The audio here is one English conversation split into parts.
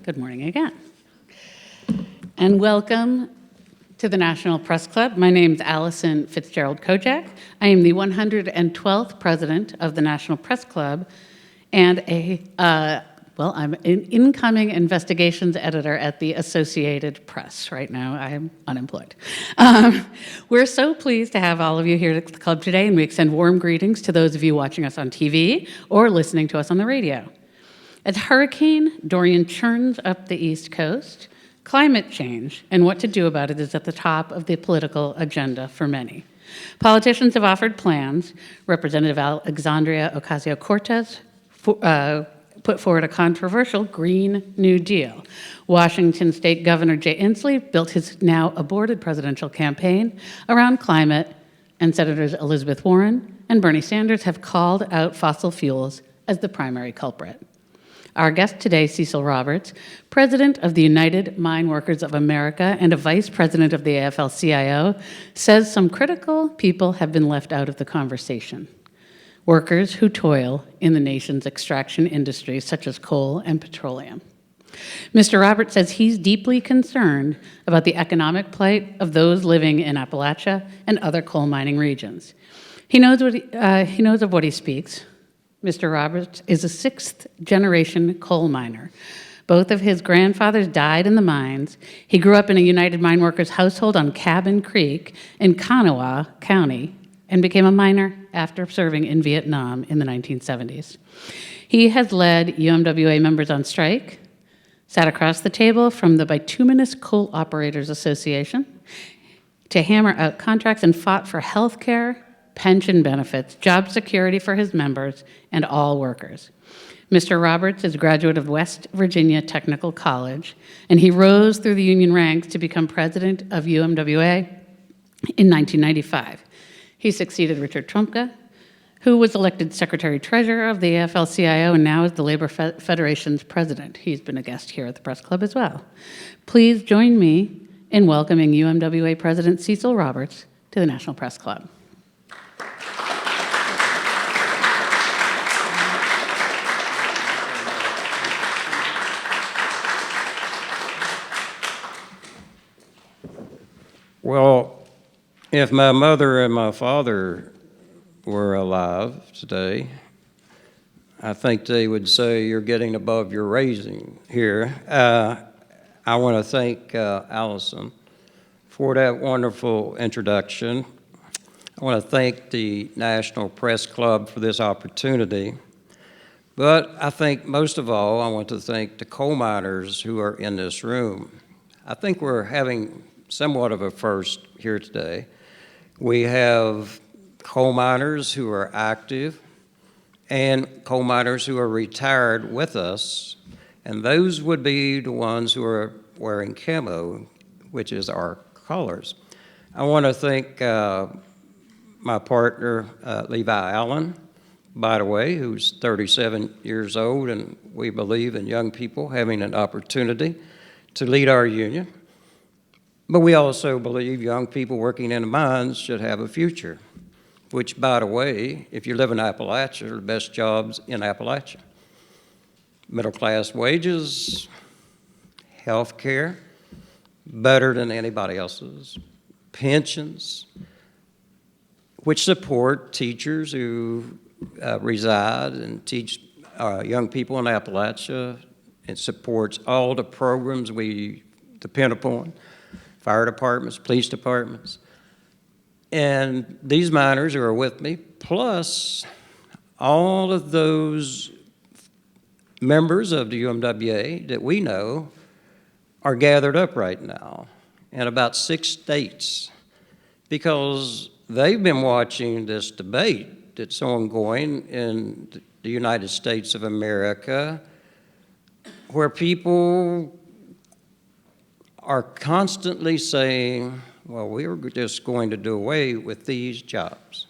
Good morning again. And welcome to the National Press Club. My name is Allison Fitzgerald Kojak. I am the 112th president of the National Press Club and I'm an incoming investigations editor at the Associated Press. Right now, I am unemployed. We're so pleased to have all of you here at the club today, and we extend warm greetings to those of you watching us on TV or listening to us on the radio. As Hurricane Dorian churns up the East Coast, climate change and what to do about it is at the top of the political agenda for many. Politicians have offered plans. Representative Alexandria Ocasio-Cortez put forward a controversial Green New Deal. Washington State Governor Jay Inslee built his now aborted presidential campaign around climate, and Senators Elizabeth Warren and Bernie Sanders have called out fossil fuels as the primary culprit. Our guest today, Cecil Roberts, president of the United Mine Workers of America and a vice president of the AFL-CIO, says some critical people have been left out of the conversation. Workers who toil in the nation's extraction industries, such as coal and petroleum. Mr. Roberts says he's deeply concerned about the economic plight of those living in Appalachia and other coal mining regions. He knows of what he speaks. Mr. Roberts is a sixth-generation coal miner. Both of his grandfathers died in the mines. He grew up in a United Mine Workers household on Cabin Creek in Kanawha County and became a miner after serving in Vietnam in the 1970s. He has led UMWA members on strike, sat across the table from the Bituminous Coal Operators Association to hammer out contracts, and fought for health care, pension benefits, job security for his members, and all workers. Mr. Roberts is a graduate of West Virginia Technical College, and he rose through the union ranks to become president of UMWA in 1995. He succeeded Richard Trumka, who was elected secretary-treasurer of the AFL-CIO and now is the Labor Federation's president. He's been a guest here at the Press Club as well. Please join me in welcoming UMWA President Cecil Roberts to the National Press Club. Well, if my mother and my father were alive today, I think they would say you're getting above your raising here. I want to thank Allison for that wonderful introduction. I want to thank the National Press Club for this opportunity. But I think most of all, I want to thank the coal miners who are in this room. I think we're having somewhat of a first here today. We have coal miners who are active and coal miners who are retired with us, and those would be the ones who are wearing camo, which is our colors. I want to thank my partner, Levi Allen, by the way, who's 37 years old, and we believe in young people having an opportunity to lead our union. But we also believe young people working in the mines should have a future, which, by the way, if you live in Appalachia, are the best jobs in Appalachia. Middle-class wages, health care, better than anybody else's, pensions, which support teachers who reside and teach young people in Appalachia. It supports all the programs we depend upon. Fire departments, police departments. And these miners who are with me, plus all of those members of the UMWA that we know are gathered up right now in about 6 states because they've been watching this debate that's ongoing in the United States of America where people are constantly saying, well, we're just going to do away with these jobs.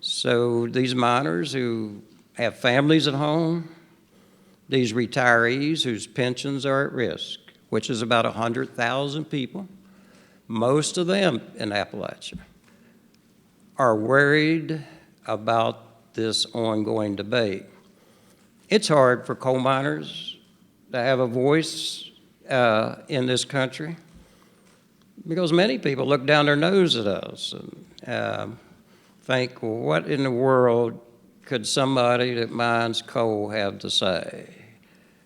So these miners who have families at home, these retirees whose pensions are at risk, which is about 100,000 people, most of them in Appalachia, are worried about this ongoing debate. It's hard for coal miners to have a voice in this country, because many people look down their nose at us and think, well, what in the world could somebody that mines coal have to say?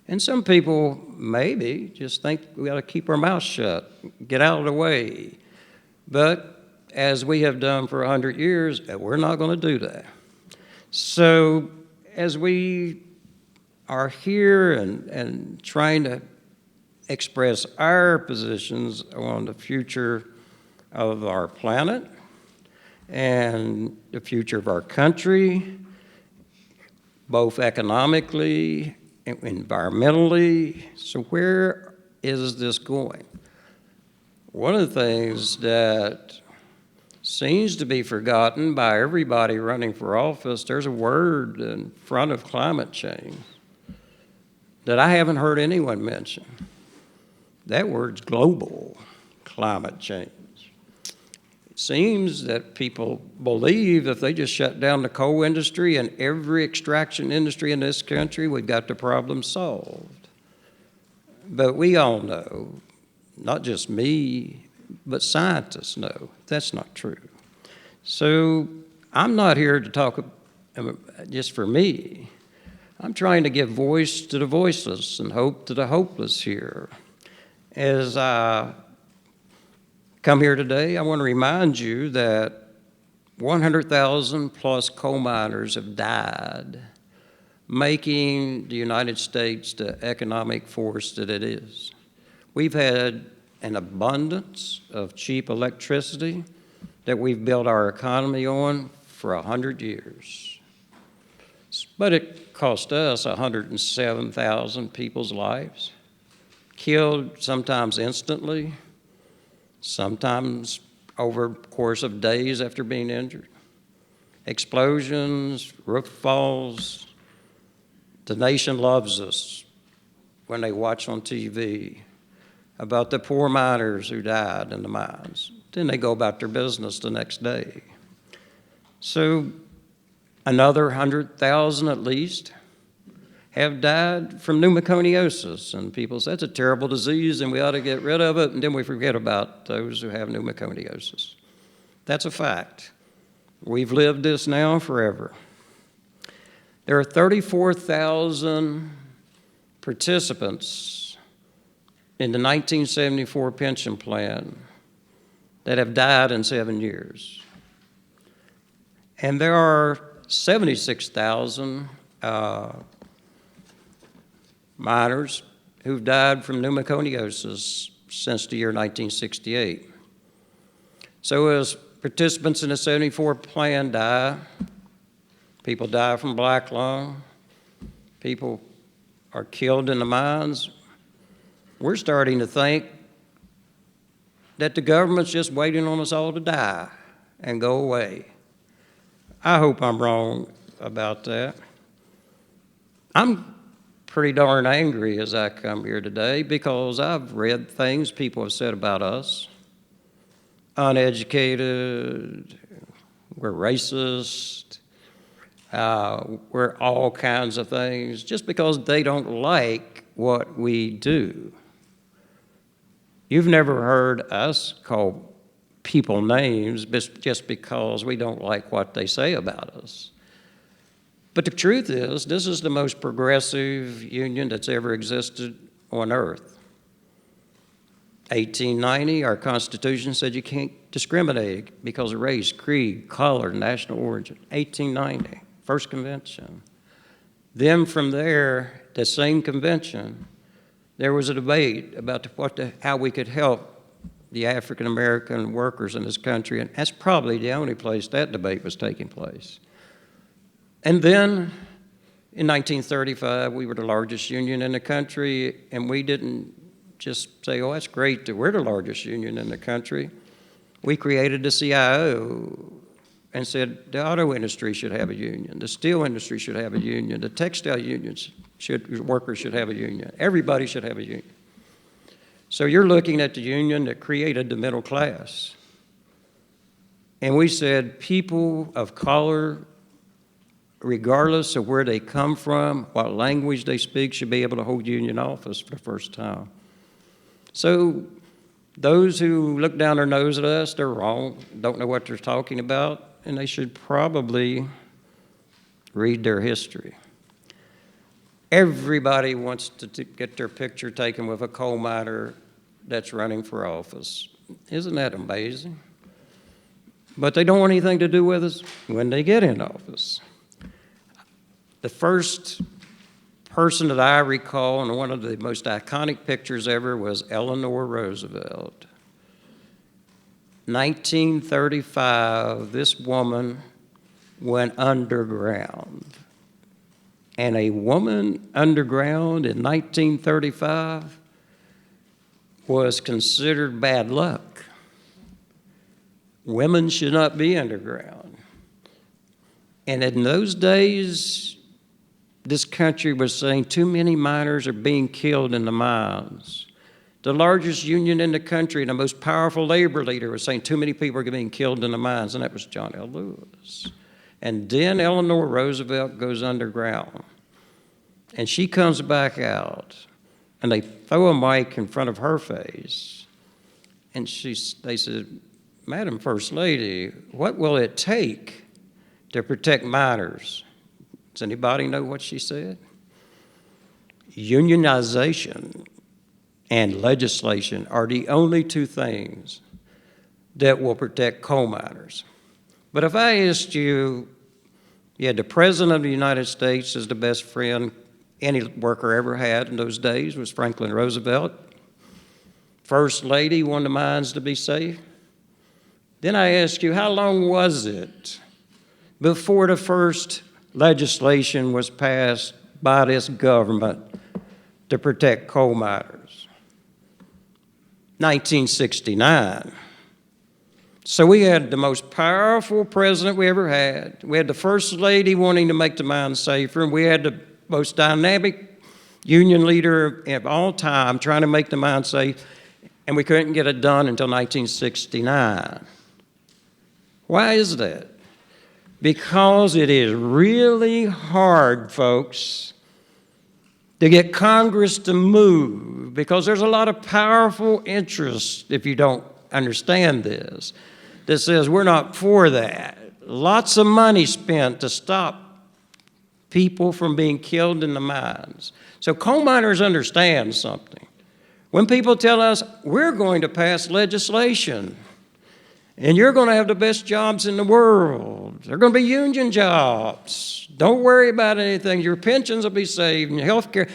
And some people maybe just think we ought to keep our mouths shut, get out of the way. But as we have done for 100 years, we're not going to do that. So as we are here and trying to express our positions on the future of our planet and the future of our country, both economically and environmentally. So where is this going? One of the things that seems to be forgotten by everybody running for office, there's a word in front of climate change that I haven't heard anyone mention. That word's global climate change. It seems that people believe if they just shut down the coal industry and every extraction industry in this country, we've got the problem solved. But we all know, not just me, but scientists know that's not true. So I'm not here to talk just for me. I'm trying to give voice to the voiceless and hope to the hopeless here. As I come here today, I want to remind you that 100,000 plus coal miners have died, making the United States the economic force that it is. We've had an abundance of cheap electricity that we've built our economy on for 100 years. But it cost us 107,000 people's lives, killed sometimes instantly, sometimes over the course of days after being injured. Explosions, roof falls. The nation loves us when they watch on TV about the poor miners who died in the mines. Then they go about their business the next day. So another 100,000 at least have died from pneumoconiosis. And people say, that's a terrible disease and we ought to get rid of it. And then we forget about those who have pneumoconiosis. That's a fact. We've lived this now forever. There are 34,000 participants in the 1974 pension plan that have died in 7 years. And there are 76,000 miners who've died from pneumoconiosis since the year 1968. So as participants in the 74 plan die, people die from black lung, people are killed in the mines, we're starting to think that the government's just waiting on us all to die and go away. I hope I'm wrong about that. I'm pretty darn angry as I come here today because I've read things people have said about us. Uneducated, we're racist, we're all kinds of things just because they don't like what we do. You've never heard us call people names just because we don't like what they say about us. But the truth is, this is the most progressive union that's ever existed on earth. 1890, our Constitution said you can't discriminate because of race, creed, color, national origin. 1890, first convention. Then from there, the same convention, there was a debate about how we could help the African-American workers in this country, and that's probably the only place that debate was taking place. And then in 1935, we were the largest union in the country, and we didn't just say, oh, that's great that we're the largest union in the country. We created the CIO and said the auto industry should have a union, the steel industry should have a union, the textile unions workers should have a union. Everybody should have a union. So you're looking at the union that created the middle class. And we said people of color, regardless of where they come from, what language they speak, should be able to hold union office for the first time. So those who look down their nose at us, they're wrong, don't know what they're talking about, and they should probably read their history. Everybody wants to get their picture taken with a coal miner that's running for office. Isn't that amazing? But they don't want anything to do with us when they get in office. The first person that I recall, and one of the most iconic pictures ever, was Eleanor Roosevelt. 1935, this woman went underground. And a woman underground in 1935 was considered bad luck. Women should not be underground. And in those days, this country was saying too many miners are being killed in the mines. The largest union in the country, the most powerful labor leader, was saying too many people are being killed in the mines, and that was John L. Lewis. And then Eleanor Roosevelt goes underground, and she comes back out, and they throw a mic in front of her face, and they said, "Madam First Lady, what will it take to protect miners?" Does anybody know what she said? Unionization and legislation are the only two things that will protect coal miners. But if I asked you, you had the President of the United States as the best friend any worker ever had in those days, was Franklin Roosevelt. First Lady wanted the mines to be safe. Then I ask you, how long was it before the first legislation was passed by this government to protect coal miners? 1969. So we had the most powerful president we ever had. We had the First Lady wanting to make the mines safer, and we had the most dynamic union leader of all time trying to make the mines safe, and we couldn't get it done until 1969. Why is that? Because it is really hard, folks, to get Congress to move, because there's a lot of powerful interests, if you don't understand this, that says we're not for that. Lots of money spent to stop people from being killed in the mines. So coal miners understand something. When people tell us, we're going to pass legislation, and you're going to have the best jobs in the world, they're going to be union jobs, don't worry about anything, your pensions will be saved, and your health care,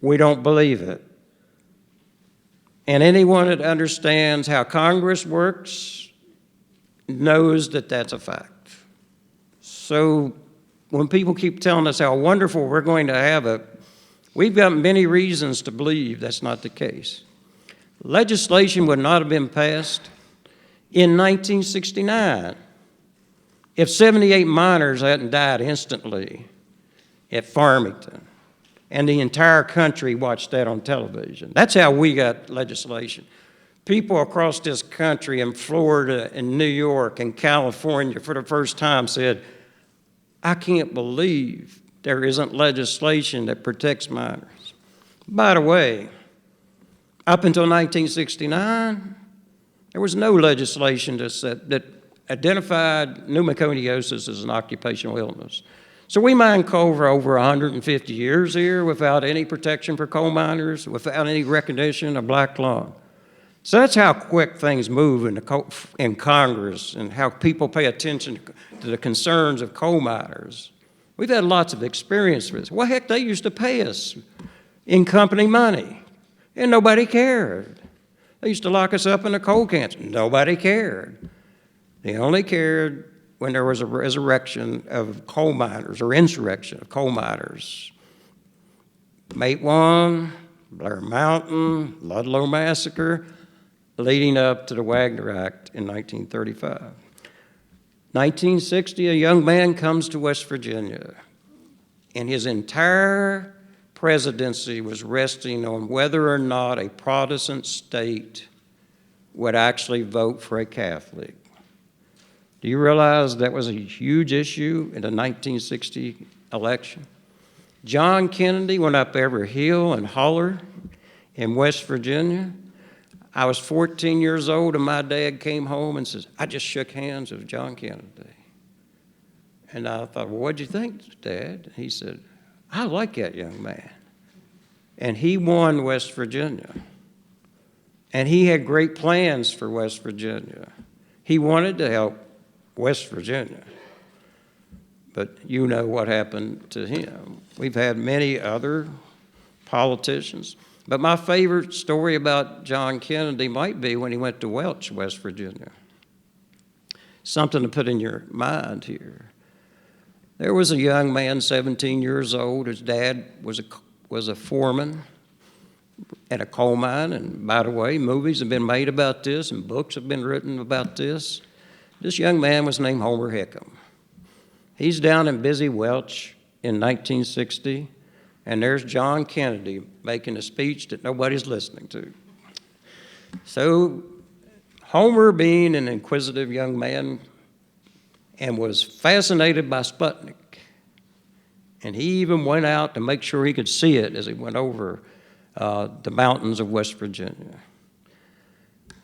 we don't believe it. And anyone that understands how Congress works knows that that's a fact. So when people keep telling us how wonderful we're going to have it, we've got many reasons to believe that's not the case. Legislation would not have been passed in 1969 if 78 miners hadn't died instantly at Farmington, and the entire country watched that on television. That's how we got legislation. People across this country in Florida and New York and California for the first time said, I can't believe there isn't legislation that protects miners. By the way, up until 1969, there was no legislation that identified pneumoconiosis as an occupational illness. So we mine coal for over 150 years here without any protection for coal miners, without any recognition of black lung. So that's how quick things move in Congress and how people pay attention to the concerns of coal miners. We've had lots of experience with this. Well, heck, they used to pay us in company money, and nobody cared. They used to lock us up in the coal camps. Nobody cared. They only cared when there was a resurrection of coal miners or insurrection of coal miners. Matewan, Blair Mountain, Ludlow Massacre, leading up to the Wagner Act in 1935. 1960, a young man comes to West Virginia, and his entire presidency was resting on whether or not a Protestant state would actually vote for a Catholic. Do you realize that was a huge issue in the 1960 election? John Kennedy went up every hill and holler in West Virginia. I was 14 years old, and my dad came home and says, I just shook hands with John Kennedy. And I thought, well, what'd you think, Dad? He said, I like that young man. And he won West Virginia. And he had great plans for West Virginia. He wanted to help West Virginia. But you know what happened to him. We've had many other politicians. But my favorite story about John Kennedy might be when he went to Welch, West Virginia. Something to put in your mind here. There was a young man, 17 years old. His dad was a foreman at a coal mine. And by the way, movies have been made about this and books have been written about this. This young man was named Homer Hickam. He's down in busy Welch in 1960, and there's John Kennedy making a speech that nobody's listening to. So Homer, being an inquisitive young man, and was fascinated by Sputnik. And he even went out to make sure he could see it as he went over the mountains of West Virginia.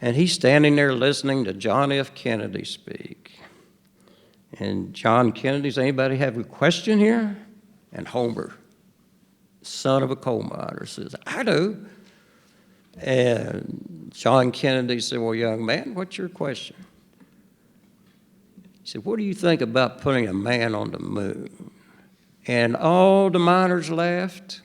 And he's standing there listening to John F. Kennedy speak. And John Kennedy says, anybody have a question here? And Homer, son of a coal miner, says, I do. And John Kennedy said, well, young man, what's your question? He said, what do you think about putting a man on the moon? And all the miners laughed,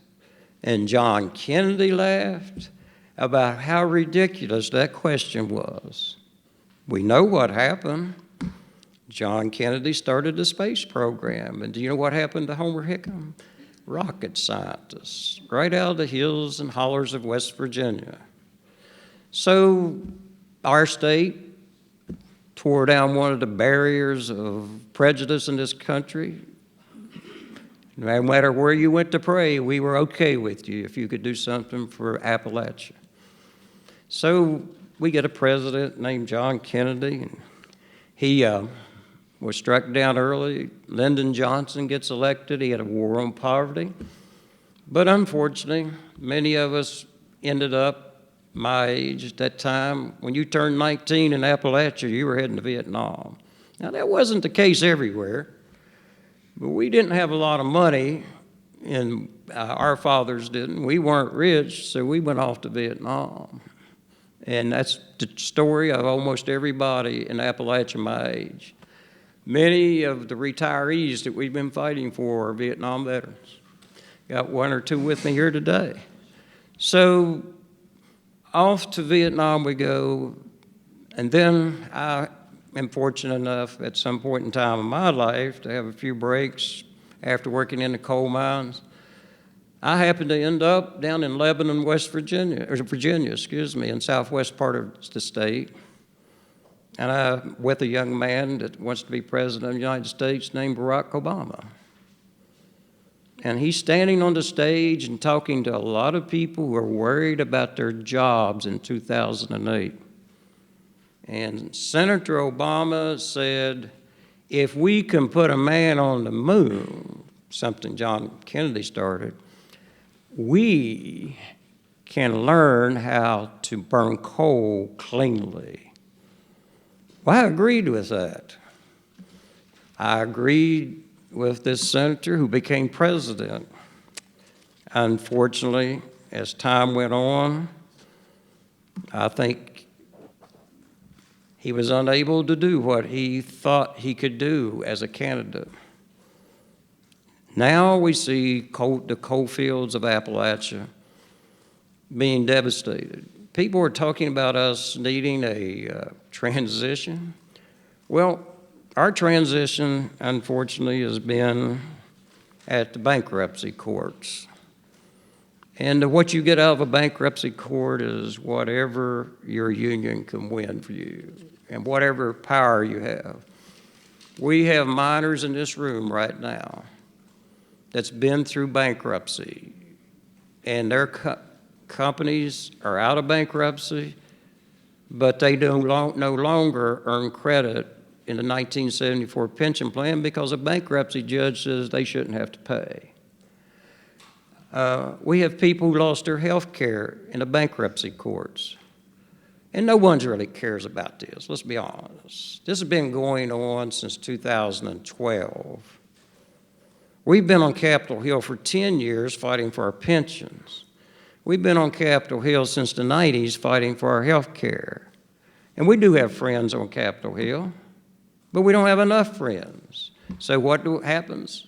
and John Kennedy laughed about how ridiculous that question was. We know what happened. John Kennedy started the space program, and do you know what happened to Homer Hickam? Rocket scientist, right out of the hills and hollers of West Virginia. So our state tore down one of the barriers of prejudice in this country. No matter where you went to pray, we were okay with you if you could do something for Appalachia. So we get a president named John Kennedy, and he was struck down early. Lyndon Johnson gets elected. He had a war on poverty. But unfortunately, many of us ended up my age at that time. When you turned 19 in Appalachia, you were heading to Vietnam. Now, that wasn't the case everywhere, but we didn't have a lot of money, and our fathers didn't. We weren't rich, so we went off to Vietnam. And that's the story of almost everybody in Appalachia my age. Many of the retirees that we've been fighting for are Vietnam veterans. Got one or two with me here today. So off to Vietnam we go, and then I am fortunate enough at some point in time in my life to have a few breaks after working in the coal mines. I happened to end up down in Lebanon, West Virginia, in southwest part of the state. And I'm with a young man that wants to be president of the United States named Barack Obama. And he's standing on the stage and talking to a lot of people who are worried about their jobs in 2008. And Senator Obama said, if we can put a man on the moon, something John Kennedy started, we can learn how to burn coal cleanly. Well, I agreed with that. I agreed with this senator who became president. Unfortunately, as time went on, I think he was unable to do what he thought he could do as a candidate. Now we see the coal fields of Appalachia being devastated. People are talking about us needing a transition. Well, our transition, unfortunately, has been at the bankruptcy courts. And what you get out of a bankruptcy court is whatever your union can win for you and whatever power you have. We have miners in this room right now that's been through bankruptcy, and their companies are out of bankruptcy, but they no longer earn credit in the 1974 pension plan because a bankruptcy judge says they shouldn't have to pay. We have people who lost their health care in the bankruptcy courts. And no one really cares about this, let's be honest. This has been going on since 2012. We've been on Capitol Hill for 10 years fighting for our pensions. We've been on Capitol Hill since the 90s fighting for our health care. And we do have friends on Capitol Hill, but we don't have enough friends. So what happens?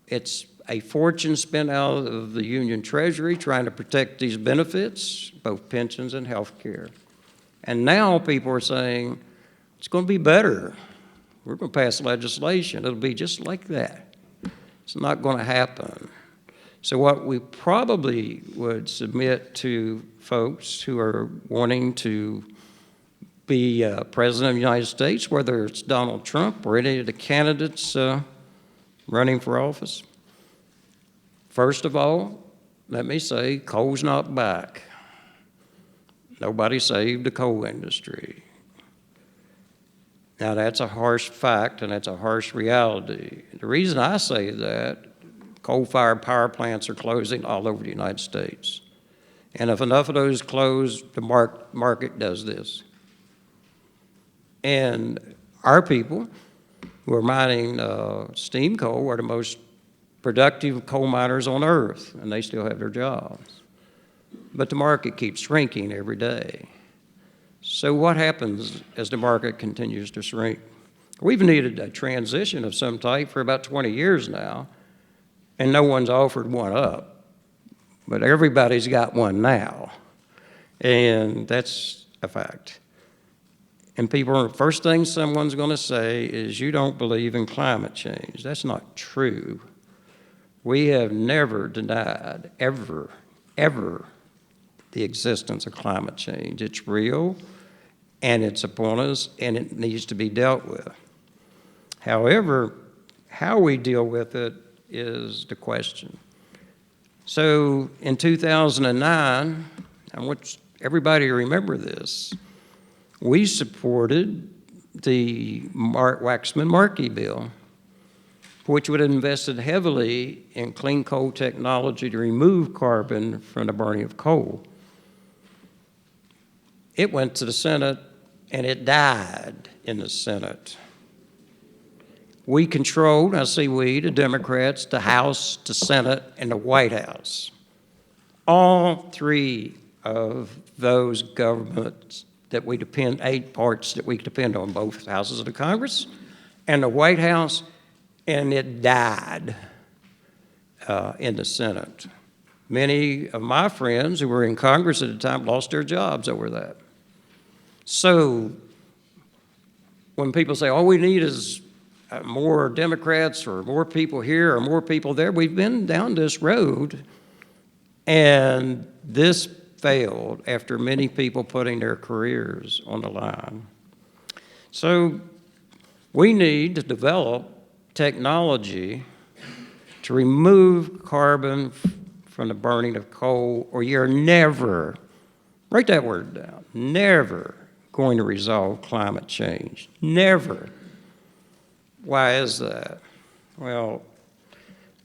It's a fortune spent out of the Union Treasury trying to protect these benefits, both pensions and health care. And now people are saying, it's going to be better. We're going to pass legislation. It'll be just like that. It's not going to happen. So what we probably would submit to folks who are wanting to be President of the United States, whether it's Donald Trump or any of the candidates running for office, first of all, let me say, coal's not back. Nobody saved the coal industry. Now, that's a harsh fact, and that's a harsh reality. The reason I say that, coal-fired power plants are closing all over the United States. And if enough of those close, the market does this. And our people who are mining steam coal are the most productive coal miners on earth, and they still have their jobs. But the market keeps shrinking every day. So what happens as the market continues to shrink? We've needed a transition of some type for about 20 years now, and no one's offered one up. But everybody's got one now, and that's a fact. And people, first thing someone's going to say is, you don't believe in climate change. That's not true. We have never denied, ever, the existence of climate change. It's real, and it's upon us, and it needs to be dealt with. However, how we deal with it is the question. So in 2009, I want everybody to remember this, we supported the Waxman-Markey bill, which would have invested heavily in clean coal technology to remove carbon from the burning of coal. It went to the Senate, and it died in the Senate. We controlled, I say we, the Democrats, the House, the Senate, and the White House. All three of those governments that we depend, 8 parts that we depend on, both houses of the Congress and the White House, and it died in the Senate. Many of my friends who were in Congress at the time lost their jobs over that. So when people say, all we need is more Democrats or more people here or more people there, we've been down this road, and this failed after many people putting their careers on the line. So we need to develop technology to remove carbon from the burning of coal, or you're never, write that word down, never going to resolve climate change. Never. Why is that? Well,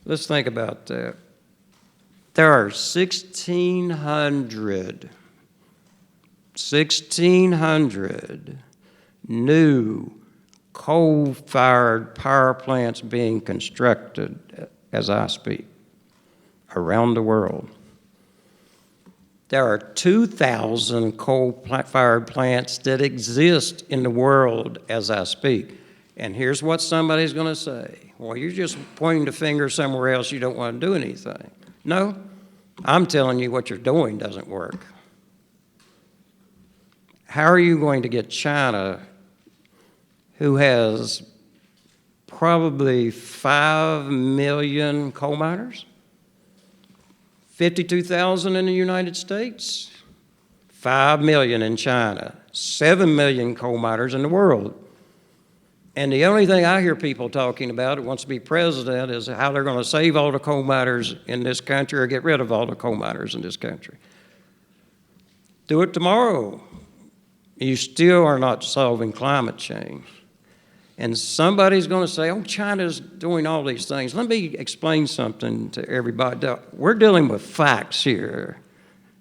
let's think about that. There are 1,600 new coal-fired power plants being constructed as I speak around the world. There are 2,000 coal-fired plants that exist in the world as I speak. And here's what somebody's going to say. Well, you're just pointing the finger somewhere else, you don't want to do anything. No, I'm telling you what you're doing doesn't work. How are you going to get China, who has probably 5 million coal miners, 52,000 in the United States, 5 million in China, 7 million coal miners in the world. And the only thing I hear people talking about who wants to be president is how they're going to save all the coal miners in this country or get rid of all the coal miners in this country. Do it tomorrow. You still are not solving climate change. And somebody's going to say, oh, China's doing all these things. Let me explain something to everybody. We're dealing with facts here.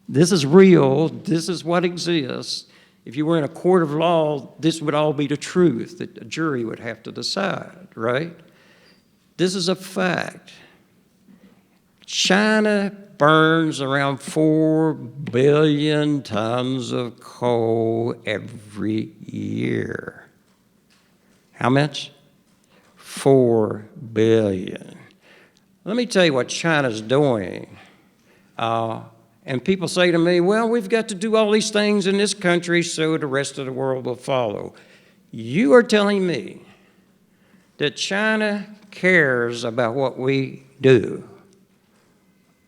This is real. This is what exists. If you were in a court of law, this would all be the truth that a jury would have to decide, right? This is a fact. China burns around 4 billion tons of coal every year. How much? 4 billion. Let me tell you what China's doing. And people say to me, well, we've got to do all these things in this country so the rest of the world will follow. You are telling me that China cares about what we do.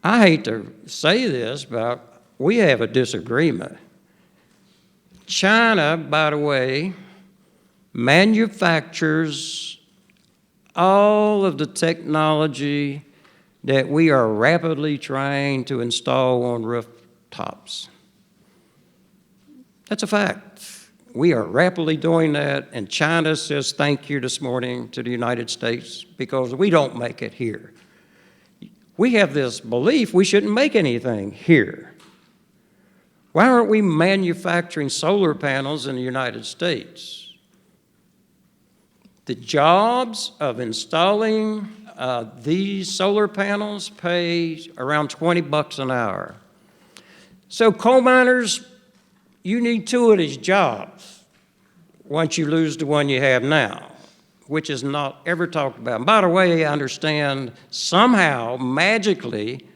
I hate to say this, but we have a disagreement. China, by the way, manufactures all of the technology that we are rapidly trying to install on rooftops. That's a fact. We are rapidly doing that, and China says thank you this morning to the United States because we don't make it here. We have this belief we shouldn't make anything here. Why aren't we manufacturing solar panels in the United States? The jobs of installing these solar panels pay around $20 an hour. So coal miners, you need 2 of these jobs once you lose the one you have now, which is not ever talked about. And by the way, I understand somehow, magically,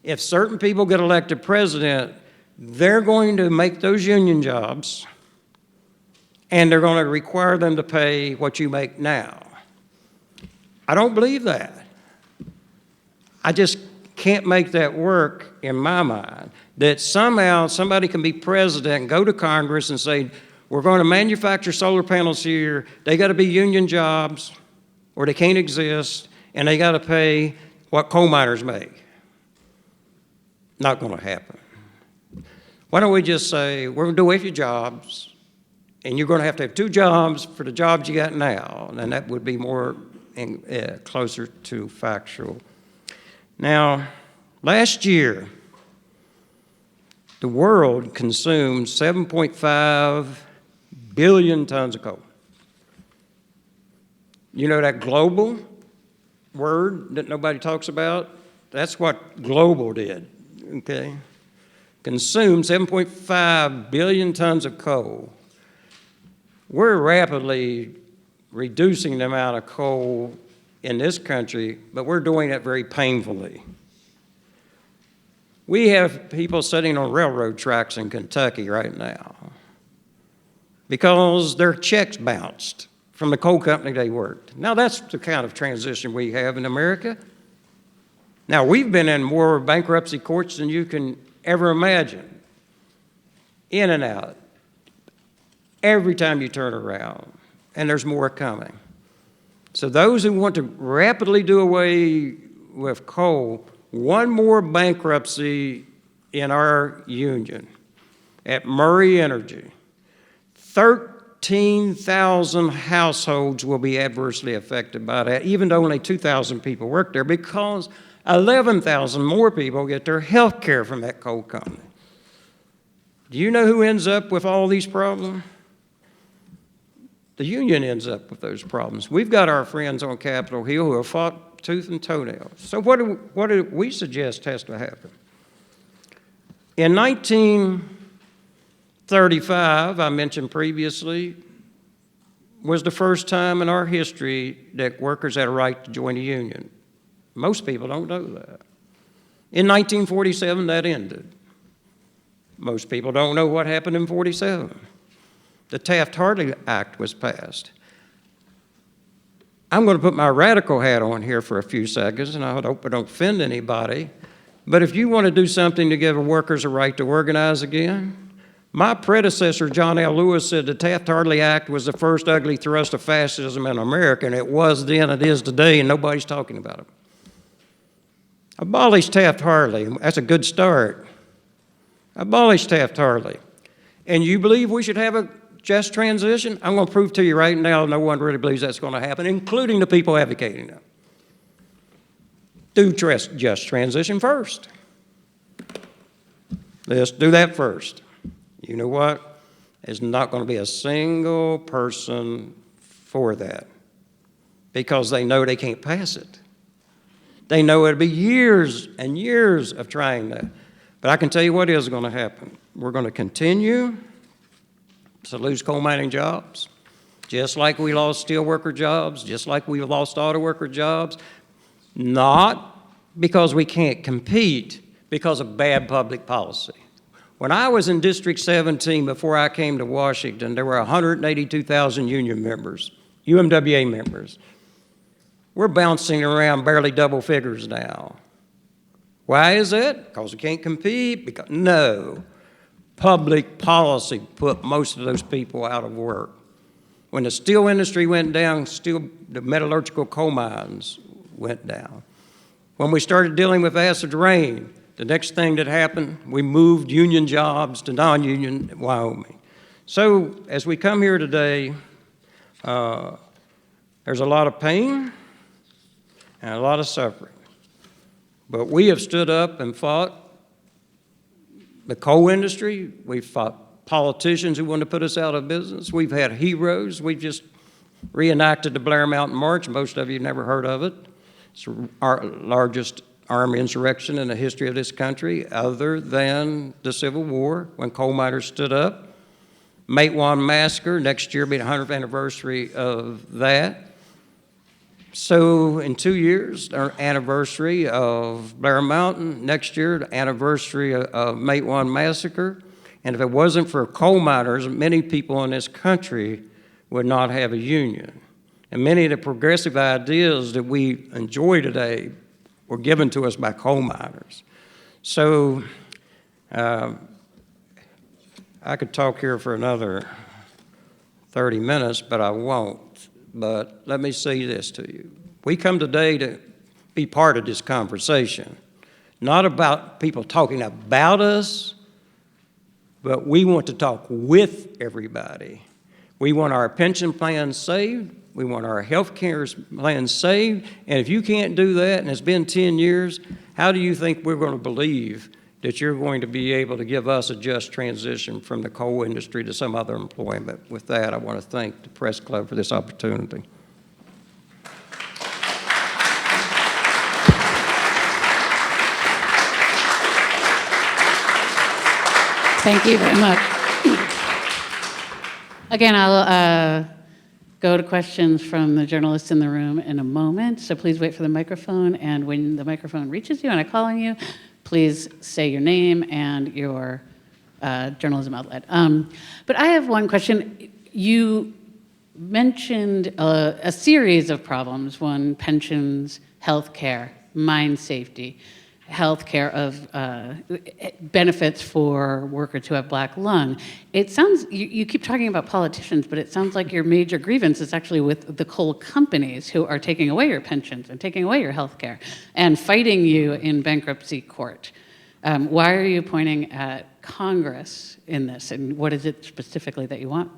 if certain people get elected president, they're going to make those union jobs and they're going to require them to pay what you make now. I don't believe that. I just can't make that work in my mind, that somehow somebody can be president and go to Congress and say, we're going to manufacture solar panels here, they got to be union jobs or they can't exist, and they got to pay what coal miners make. Not going to happen. Why don't we just say, we're going to do away with your jobs, and you're going to have 2 jobs for the jobs you got now, and that would be more closer to factual. Now, last year, the world consumed 7.5 billion tons of coal. You know that global word that nobody talks about? That's what global did, okay? Consumed 7.5 billion tons of coal. We're rapidly reducing the amount of coal in this country, but we're doing it very painfully. We have people sitting on railroad tracks in Kentucky right now because their checks bounced from the coal company they worked. Now, that's the kind of transition we have in America. Now, we've been in more bankruptcy courts than you can ever imagine. In and out. Every time you turn around. And there's more coming. So those who want to rapidly do away with coal, one more bankruptcy in our union at Murray Energy. 13,000 households will be adversely affected by that, even though only 2,000 people work there, because 11,000 more people get their health care from that coal company. Do you know who ends up with all these problems? The union ends up with those problems. We've got our friends on Capitol Hill who have fought tooth and toenail. So what do we suggest has to happen? In 1935, I mentioned previously, was the first time in our history that workers had a right to join a union. Most people don't know that. In 1947, that ended. Most people don't know what happened in 47. The Taft-Hartley Act was passed. I'm going to put my radical hat on here for a few seconds, and I hope I don't offend anybody. But if you want to do something to give workers a right to organize again, my predecessor, John L. Lewis, said the Taft-Hartley Act was the first ugly thrust of fascism in America, and it was then, it is today, and nobody's talking about it. Abolish Taft-Hartley. That's a good start. Abolish Taft-Hartley. And you believe we should have a just transition? I'm going to prove to you right now no one really believes that's going to happen, including the people advocating it. Do just transition first. Let's do that first. You know what? There's not going to be a single person for that because they know they can't pass it. They know it'll be years and years of trying that. But I can tell you what is going to happen. We're going to continue to lose coal mining jobs, just like we lost steel worker jobs, just like we lost auto worker jobs, not because we can't compete, because of bad public policy. When I was in District 17, before I came to Washington, there were 182,000 union members, UMWA members. We're bouncing around barely double figures now. Why is that? Because we can't compete? No. Public policy put most of those people out of work. When the steel industry went down, the metallurgical coal mines went down. When we started dealing with acid rain, the next thing that happened, we moved union jobs to non-union Wyoming. So as we come here today, there's a lot of pain and a lot of suffering. But we have stood up and fought the coal industry. We've fought politicians who wanted to put us out of business. We've had heroes. We've just reenacted the Blair Mountain March. Most of you never heard of it. It's our largest armed insurrection in the history of this country, other than the Civil War, when coal miners stood up. Matewan Massacre, next year will be the 100th anniversary of that. So in 2 years, our anniversary of Blair Mountain, next year, the anniversary of Matewan Massacre. And if it wasn't for coal miners, many people in this country would not have a union. And many of the progressive ideas that we enjoy today were given to us by coal miners. So I could talk here for another 30 minutes, but I won't. But let me say this to you. We come today to be part of this conversation, not about people talking about us, but we want to talk with everybody. We want our pension plans saved. We want our health care plans saved. And if you can't do that, and it's been 10 years, how do you think we're going to believe that you're going to be able to give us a just transition from the coal industry to some other employment? With that, I want to thank the Press Club for this opportunity. Thank you very much. Again, I'll go to questions from the journalists in the room in a moment, so please wait for the microphone, and when the microphone reaches you and I call on you, please say your name and your journalism outlet. But I have one question. You mentioned a series of problems: one, pensions, health care, mine safety, health care of benefits for workers who have black lung. It sounds, you keep talking about politicians, but it sounds like your major grievance is actually with the coal companies who are taking away your pensions and taking away your health care and fighting you in bankruptcy court. Why are you pointing at Congress in this, and what is it specifically that you want?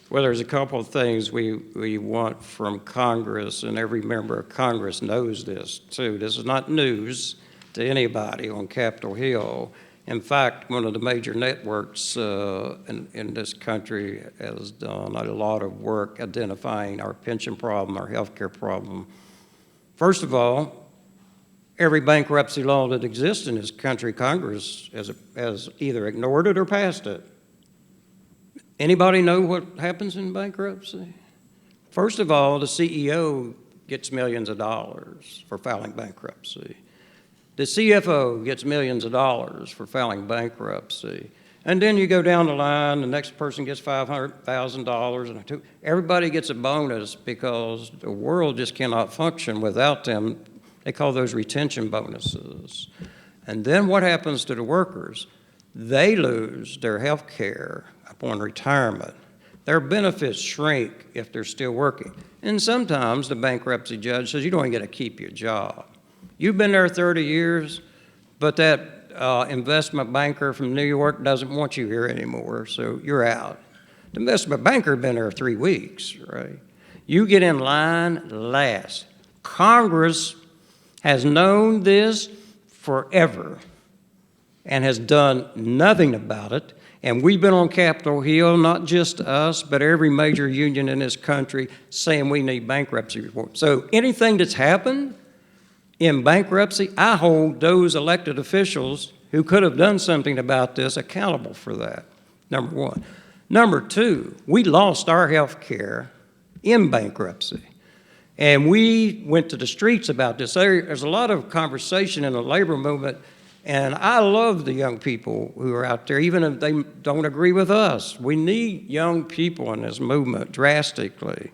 Well, there's a couple of things we want from Congress, and every member of Congress knows this, too. This is not news to anybody on Capitol Hill. In fact, one of the major networks in this country has done a lot of work identifying our pension problem, our health care problem. First of all, every bankruptcy law that exists in this country, Congress has either ignored it or passed it. Anybody know what happens in bankruptcy? First of all, the CEO gets millions of dollars for filing bankruptcy. The CFO gets millions of dollars for filing bankruptcy. And then you go down the line, the next person gets $500,000, and everybody gets a bonus because the world just cannot function without them. They call those retention bonuses. And then what happens to the workers? They lose their health care upon retirement. Their benefits shrink if they're still working. And sometimes the bankruptcy judge says, you don't even get to keep your job. You've been there 30 years, but that investment banker from New York doesn't want you here anymore, so you're out. The investment banker been there 3 weeks, right? You get in line last. Congress has known this forever and has done nothing about it. And we've been on Capitol Hill, not just us, but every major union in this country saying we need bankruptcy reform. So anything that's happened in bankruptcy, I hold those elected officials who could have done something about this accountable for that, number one. Number two, we lost our health care in bankruptcy. And we went to the streets about this. There's a lot of conversation in the labor movement, and I love the young people who are out there, even if they don't agree with us. We need young people in this movement drastically.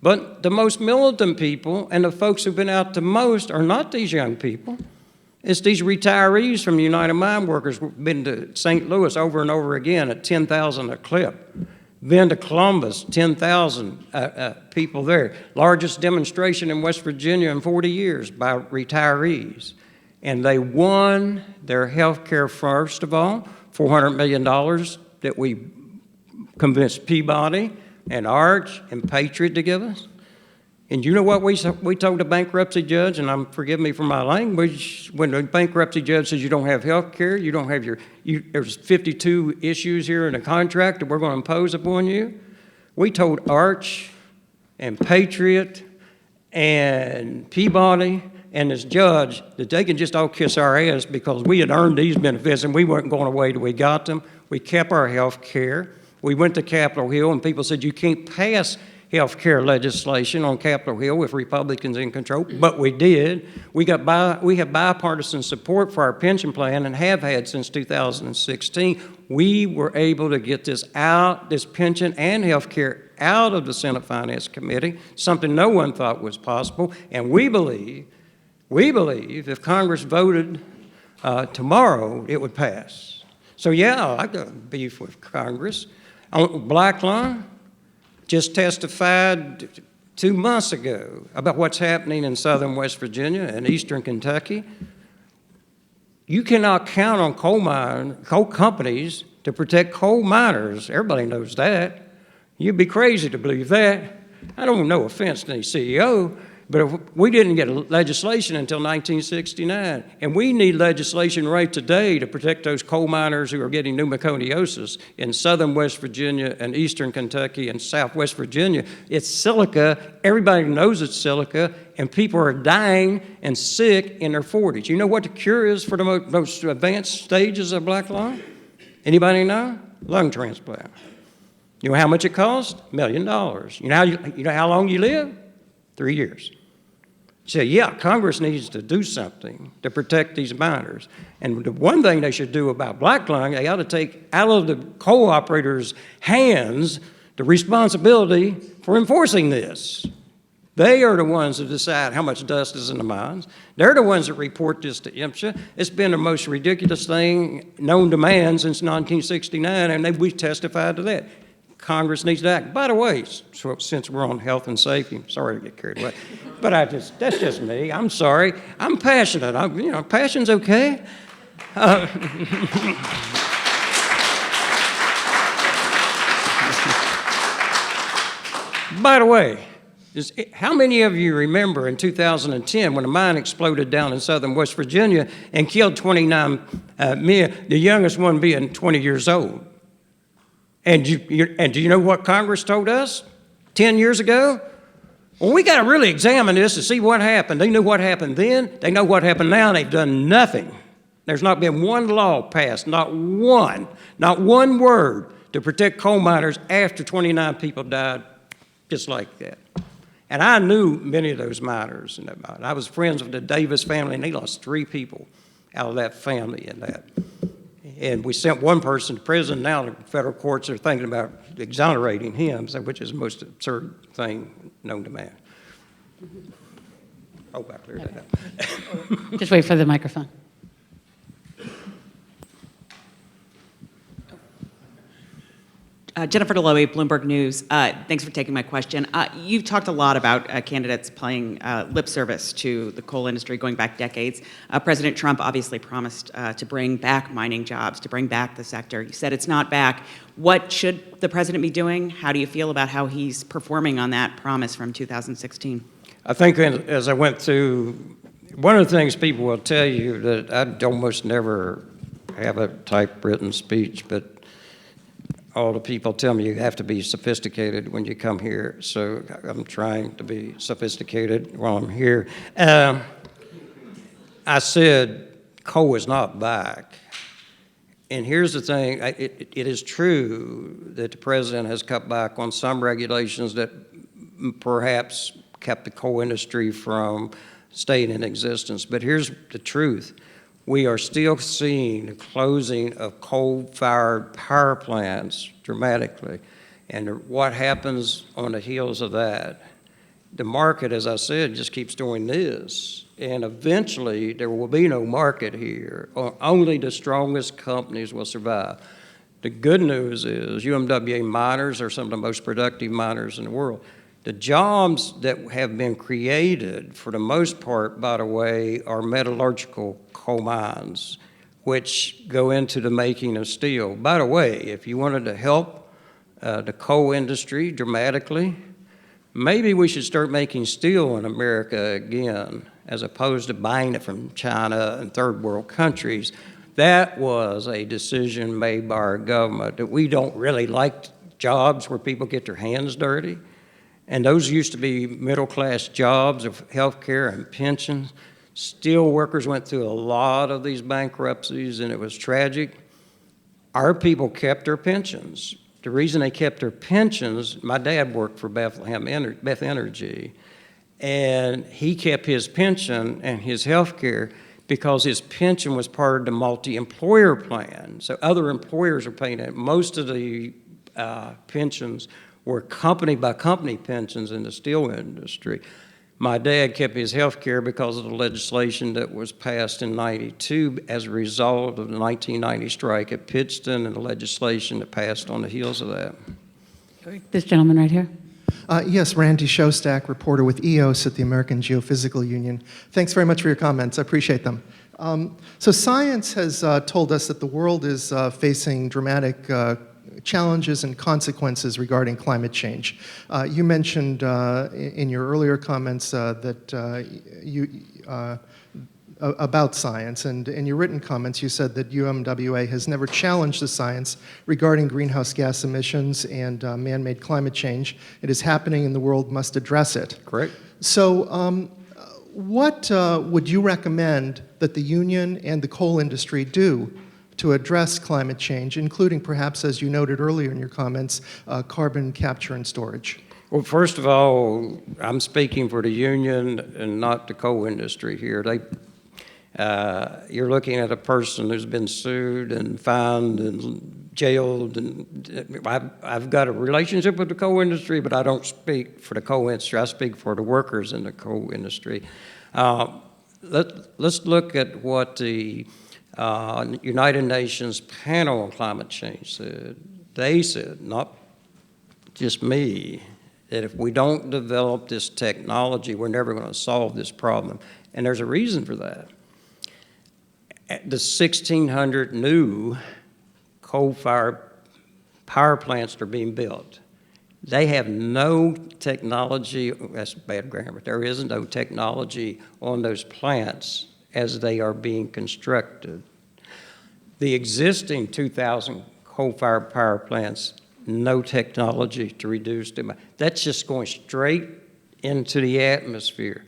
But the most militant people and the folks who've been out the most are not these young people. It's these retirees from United Mine Workers who've been to St. Louis over and over again at 10,000 a clip. Been to Columbus, 10,000 people there. Largest demonstration in West Virginia in 40 years by retirees. And they won their health care, first of all, $400 million that we convinced Peabody and Arch and Patriot to give us. And you know what we told the bankruptcy judge, and forgive me for my language, when the bankruptcy judge says you don't have health care, you don't have there's 52 issues here in a contract that we're going to impose upon you. We told Arch and Patriot and Peabody and this judge that they can just all kiss our ass because we had earned these benefits and we weren't going away till we got them. We kept our health care. We went to Capitol Hill and people said you can't pass health care legislation on Capitol Hill with Republicans in control, but we did. We have bipartisan support for our pension plan and have had since 2016. We were able to get this pension and health care out of the Senate Finance Committee, something no one thought was possible, and we believe if Congress voted tomorrow, it would pass. So yeah, I got beef with Congress. On black lung, just testified 2 months ago about what's happening in southern West Virginia and eastern Kentucky. You cannot count on coal companies to protect coal miners. Everybody knows that. You'd be crazy to believe that. I don't no offense to any CEO, but if we didn't get legislation until 1969, and we need legislation right today to protect those coal miners who are getting pneumoconiosis in southern West Virginia and eastern Kentucky and southwest Virginia. It's silica. Everybody knows it's silica, and people are dying and sick in their 40s. You know what the cure is for the most advanced stages of black lung? Anybody know? Lung transplant. You know how much it costs? $1 million. You know how long you live? 3 years. So yeah, Congress needs to do something to protect these miners. And the one thing they should do about black lung, they ought to take out of the coal operators' hands the responsibility for enforcing this. They are the ones that decide how much dust is in the mines. They're the ones that report this to MSHA. It's been the most ridiculous thing known to man since 1969, and we testified to that. Congress needs to act. By the way, since we're on health and safety, I'm sorry to get carried away, but that's just me. I'm sorry. I'm passionate. Passion's okay. By the way, how many of you remember in 2010 when a mine exploded down in southern West Virginia and killed 29 men, the youngest one being 20 years old? And do you know what Congress told us 10 years ago? Well, we got to really examine this to see what happened. They knew what happened then. They know what happened now, and they've done nothing. There's not been one law passed, not one word to protect coal miners after 29 people died just like that. And I knew many of those miners. I was friends with the Davis family, and they lost 3 people out of that family in that. And we sent one person to prison. Now the federal courts are thinking about exonerating him, which is the most absurd thing known to man. Hope I cleared that up. Just wait for the microphone. Jennifer Deloe, Bloomberg News. Thanks for taking my question. You've talked a lot about candidates playing lip service to the coal industry going back decades. President Trump obviously promised to bring back mining jobs, to bring back the sector. You said it's not back. What should the president be doing? How do you feel about how he's performing on that promise from 2016? I think as I went through, one of the things people will tell you that I almost never have a typewritten speech, but all the people tell me you have to be sophisticated when you come here, so I'm trying to be sophisticated while I'm here. I said coal is not back. And here's the thing, it is true that the president has cut back on some regulations that perhaps kept the coal industry from staying in existence. But here's the truth. We are still seeing the closing of coal-fired power plants dramatically. And what happens on the heels of that? The market, as I said, just keeps doing this. And eventually, there will be no market here. Only the strongest companies will survive. The good news is UMWA miners are some of the most productive miners in the world. The jobs that have been created, for the most part, by the way, are metallurgical coal mines, which go into the making of steel. By the way, if you wanted to help the coal industry dramatically, maybe we should start making steel in America again, as opposed to buying it from China and third world countries. That was a decision made by our government, that we don't really like jobs where people get their hands dirty. And those used to be middle-class jobs of health care and pensions. Steel workers went through a lot of these bankruptcies, and it was tragic. Our people kept their pensions. The reason they kept their pensions, my dad worked for Beth Energy, and he kept his pension and his health care because his pension was part of the multi-employer plan. So other employers are paying it. Most of the pensions were company-by-company pensions in the steel industry. My dad kept his health care because of the legislation that was passed in '92 as a result of the 1990 strike at Pittston and the legislation that passed on the heels of that. This gentleman right here. Yes, Randy Shostak, reporter with EOS at the American Geophysical Union. Thanks very much for your comments. I appreciate them. So science has told us that the world is facing dramatic challenges and consequences regarding climate change. You mentioned in your earlier comments that about science, and in your written comments you said that UMWA has never challenged the science regarding greenhouse gas emissions and man-made climate change. It is happening and the world must address it. Correct. So what would you recommend that the union and the coal industry do to address climate change, including perhaps, as you noted earlier in your comments, carbon capture and storage? Well, first of all, I'm speaking for the union and not the coal industry here. You're looking at a person who's been sued and fined and jailed, and I've got a relationship with the coal industry, but I don't speak for the coal industry. I speak for the workers in the coal industry. Let's look at what the United Nations panel on climate change said. They said, not just me, that if we don't develop this technology, we're never going to solve this problem. And there's a reason for that. The 1,600 new coal-fired power plants that are being built, they have no technology, that's bad grammar, there is no technology on those plants as they are being constructed. The existing 2,000 coal-fired power plants, no technology to reduce them. That's just going straight into the atmosphere.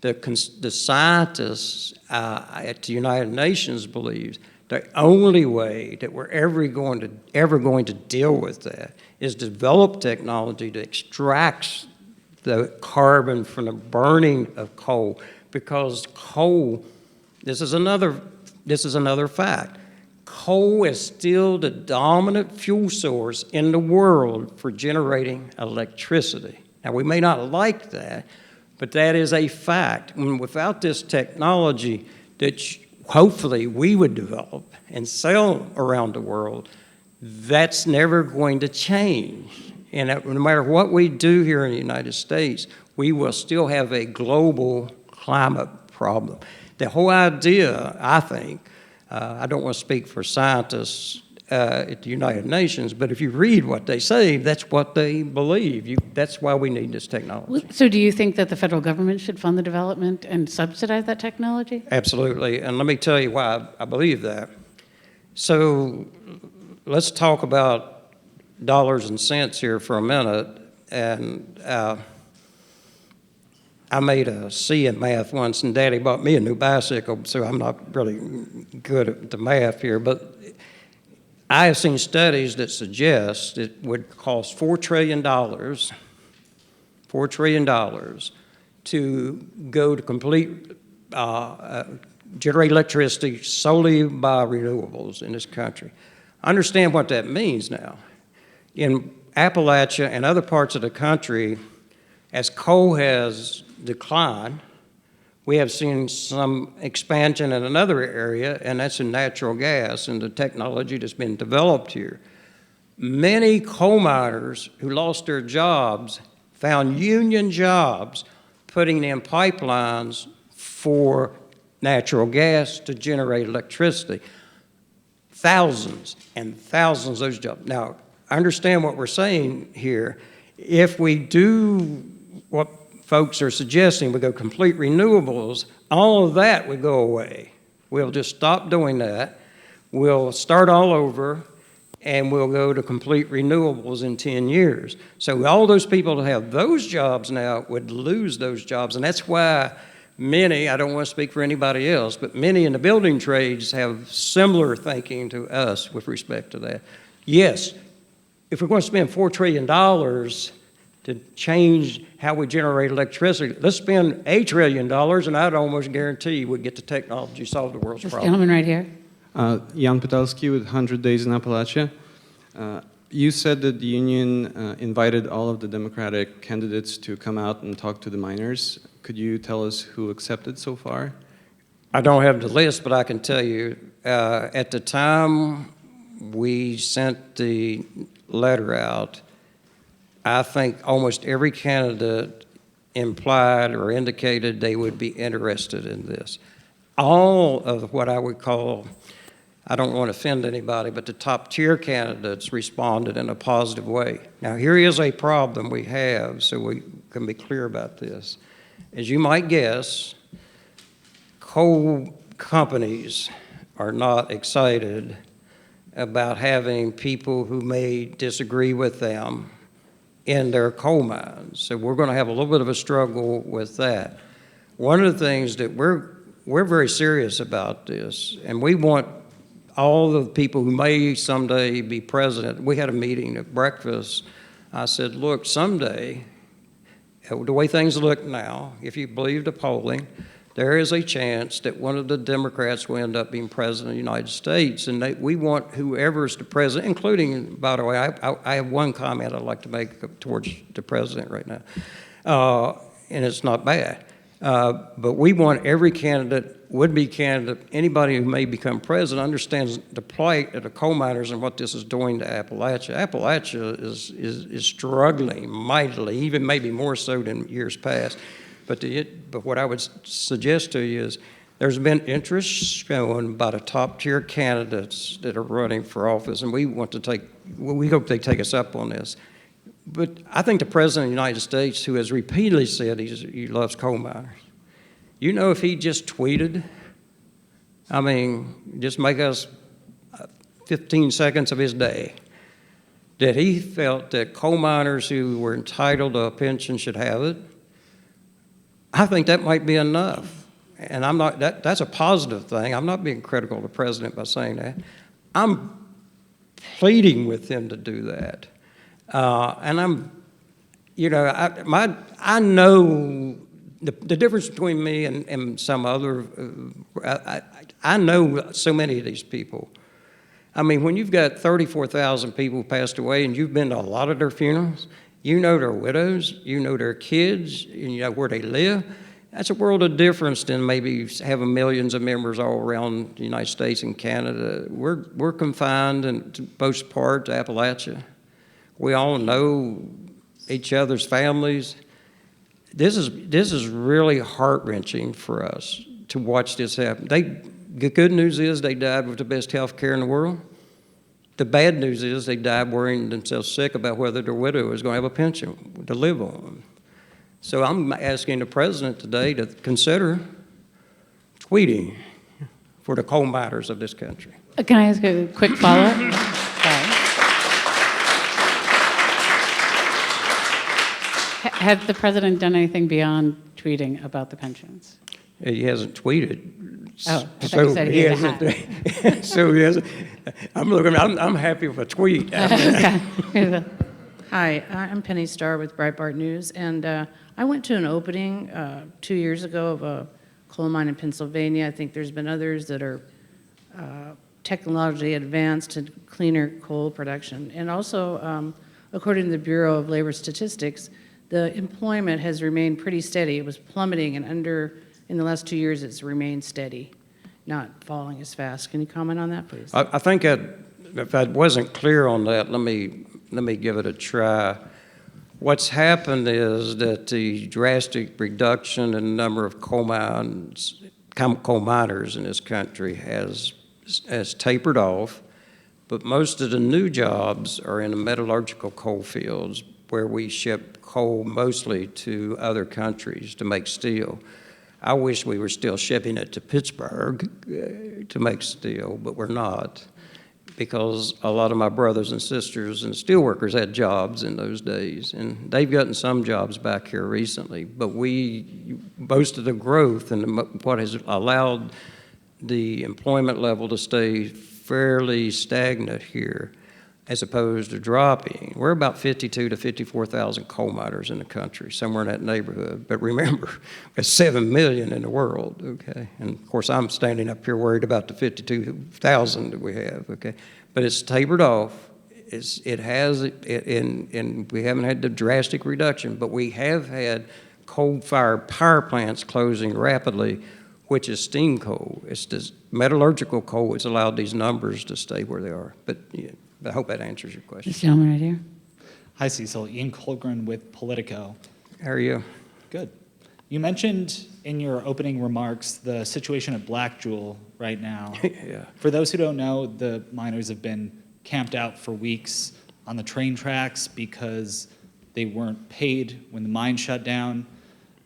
The scientists at the United Nations believes the only way that we're ever going to deal with that is develop technology that extracts the carbon from the burning of coal, because coal, this is another fact. Coal is still the dominant fuel source in the world for generating electricity. Now, we may not like that, but that is a fact. And without this technology that hopefully we would develop and sell around the world, That's never going to change. And no matter what we do here in the United States, we will still have a global climate problem. The whole idea, I think, I don't want to speak for scientists at the United Nations, but if you read what they say, that's what they believe. That's why we need this technology. So do you think that the federal government should fund the development and subsidize that technology? Absolutely, and let me tell you why I believe that. So let's talk about dollars and cents here for a minute. And I made a C in math once, and Daddy bought me a new bicycle, so I'm not really good at the math here. But I have seen studies that suggest it would cost $4 trillion to go to complete generate electricity solely by renewables in this country. Understand what that means now. In Appalachia and other parts of the country, as coal has declined, we have seen some expansion in another area, and that's in natural gas and the technology that's been developed here. Many coal miners who lost their jobs found union jobs putting in pipelines for natural gas to generate electricity. Thousands and thousands of those jobs. Now, understand what we're saying here. If we do what folks are suggesting, we go complete renewables, all of that would go away. We'll just stop doing that. We'll start all over, and we'll go to complete renewables in 10 years. So all those people that have those jobs now would lose those jobs, and that's why many, I don't want to speak for anybody else, but many in the building trades have similar thinking to us with respect to that. Yes, if we're going to spend $4 trillion to change how we generate electricity, let's spend $1 trillion, and I'd almost guarantee we'd get the technology to solve the world's This problem. gentleman right here. Jan Petalski with 100 Days in Appalachia. You said that the union invited all of the Democratic candidates to come out and talk to the miners. Could you tell us who accepted so far? I don't have the list, but I can tell you, at the time we sent the letter out, I think almost every candidate implied or indicated they would be interested in this. All of what I would call, I don't want to offend anybody, but the top tier candidates responded in a positive way. Now, here is a problem we have, so we can be clear about this. As you might guess, coal companies are not excited about having people who may disagree with them in their coal mines. So we're going to have a little bit of a struggle with that. One of the things that we're very serious about this, and we want all the people who may someday be president. We had a meeting at breakfast. I said, look, someday, the way things look now, if you believe the polling, there is a chance that one of the Democrats will end up being president of the United States. And we want whoever's the president, including, by the way, I have one comment I'd like to make towards the president right now, and it's not bad. But we want every candidate, would-be candidate, anybody who may become president understands the plight of the coal miners and what this is doing to Appalachia. Appalachia is struggling mightily, even maybe more so than years past. But what I would suggest to you is there's been interest shown by the top-tier candidates that are running for office, and we hope they take us up on this. But I think the President of the United States, who has repeatedly said he loves coal miners, you know, if he just tweeted, I mean, just make us 15 seconds of his day, that he felt that coal miners who were entitled to a pension should have it, I think that might be enough. And I'm not, that's a positive thing. I'm not being critical of the president by saying that. I'm pleading with him to do that. And I'm, you know, I know the difference between me and some other, I know so many of these people. I mean, when you've got 34,000 people passed away and you've been to a lot of their funerals, you know their widows, you know their kids, you know where they live. That's a world of difference than maybe having millions of members all around the United States and Canada. We're confined, in to most part, to Appalachia. We all know each other's families. This is really heart-wrenching for us to watch this happen. The good news is they died with the best health care in the world. The bad news is they died worrying themselves sick about whether their widow is going to have a pension to live on. So I'm asking the president today to consider tweeting for the coal miners of this country. Can I ask a quick follow-up? Sorry. Has the president done anything beyond tweeting about the pensions? He hasn't tweeted. Oh, I thought you said he hasn't. So he hasn't. I'm happy with a tweet. Okay. Hi, I'm Penny Starr with Breitbart News, and I went to an opening 2 years ago of a coal mine in Pennsylvania. I think there's been others that are technologically advanced to cleaner coal production. And also, according to the Bureau of Labor Statistics, the employment has remained pretty steady. It was plummeting, and in the last 2 years, it's remained steady, not falling as fast. Can you comment on that, please? I think if I wasn't clear on that, let me give it a try. What's happened is that the drastic reduction in the number of coal miners in this country has tapered off, but most of the new jobs are in the metallurgical coal fields where we ship coal mostly to other countries to make steel. I wish we were still shipping it to Pittsburgh to make steel, but we're not, because a lot of my brothers and sisters and steelworkers had jobs in those days, and they've gotten some jobs back here recently. But most of the growth and what has allowed the employment level to stay fairly stagnant here, as opposed to dropping. We're about 52 to 54,000 coal miners in the country, somewhere in that neighborhood. But remember, there's 7 million in the world, okay? And of course, I'm standing up here worried about the 52,000 that we have, okay? But it's tapered off. We haven't had the drastic reduction, but we have had coal-fired power plants closing rapidly, which is steam coal. It's this metallurgical coal that's allowed these numbers to stay where they are. But yeah, I hope that answers your question. This gentleman right here. Hi, Cecil. Ian Colgren with Politico. How are you? Good. You mentioned in your opening remarks the situation at Black Jewel right now. Yeah. For those who don't know, the miners have been camped out for weeks on the train tracks because they weren't paid when the mine shut down.